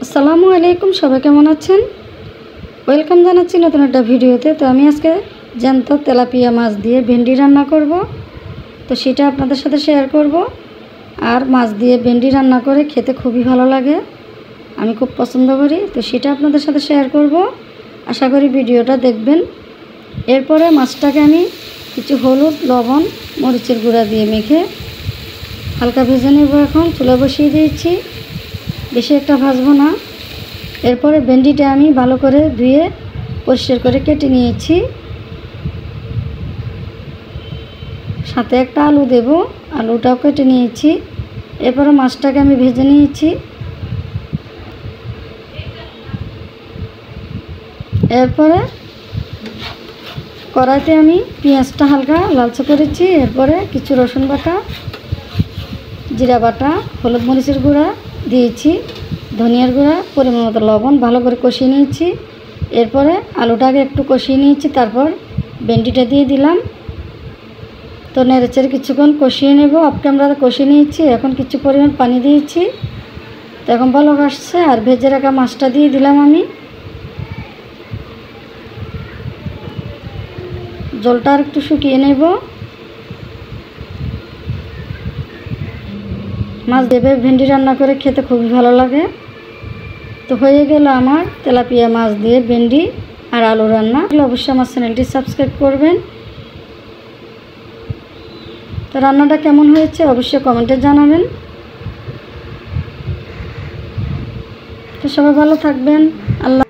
আসসালামু আলাইকুম, সবাই কেমন আছেন? ওয়েলকাম জানাচ্ছি নতুন একটা ভিডিওতে। তো আমি আজকে জ্যান্ত তেলাপিয়া মাছ দিয়ে ভেন্ডি রান্না করব, তো সেটা আপনাদের সাথে শেয়ার করব। আর মাছ দিয়ে ভেন্ডি রান্না করে খেতে খুবই ভালো লাগে, আমি খুব পছন্দ করি, তো সেটা আপনাদের সাথে শেয়ার করব। আশা করি ভিডিওটা দেখবেন। এরপরে মাছটাকে আমি কিছু হলুদ, লবণ, মরিচের গুঁড়া দিয়ে মেখে হালকা ভেজে নেব। এখন চুলা বসিয়ে দিয়েছি, বেশি একটা ভাজবো না। এরপরে ভেন্ডিটা আমি ভালো করে ধুয়ে পরিষ্কার করে কেটে নিয়েছি, সাথে একটা আলু দেব, আলুটাও কেটে নিয়েছি। এরপরে মাছটাকে আমি ভেজে নিয়েছি। এরপরে কড়াইতে আমি পেঁয়াজটা হালকা লালচে করেছি। এরপরে কিছু রসুন বাটা, জিরা বাটা, হলুদ মরিচের গুঁড়া দিয়েছি, ধনিয়ার গুঁড়া, পরিমাণ মতো লবণ, ভালো করে কষিয়ে নিয়েছি। এরপরে আলুটাকে একটু কষিয়ে নিয়েছি, তারপর ভেন্ডিটা দিয়ে দিলাম। তো নেড়েচেড়ে কিছুক্ষণ কষিয়ে নেব। অফ ক্যামেরাতে কষিয়ে নিয়েছি। এখন কিছু পরিমাণ পানি দিয়েছি, তো এখন ভালো আসছে। আর ভেজে রাখা মাছটা দিয়ে দিলাম আমি। জলটা আর একটু শুকিয়ে নেব। মাছ দেবে ভেন্ডি রান্না করে খেতে খুবই ভালো লাগে। তো হয়ে গেল আমার তেলাপিয়া মাছ দিয়ে ভেন্ডি আর আলু রান্না। অবশ্যই আমার চ্যানেলটি সাবস্ক্রাইব করবেন। তো রান্নাটা কেমন হয়েছে অবশ্যই কমেন্টে জানাবেন। তো সবাই ভালো থাকবেন। আল্লাহ।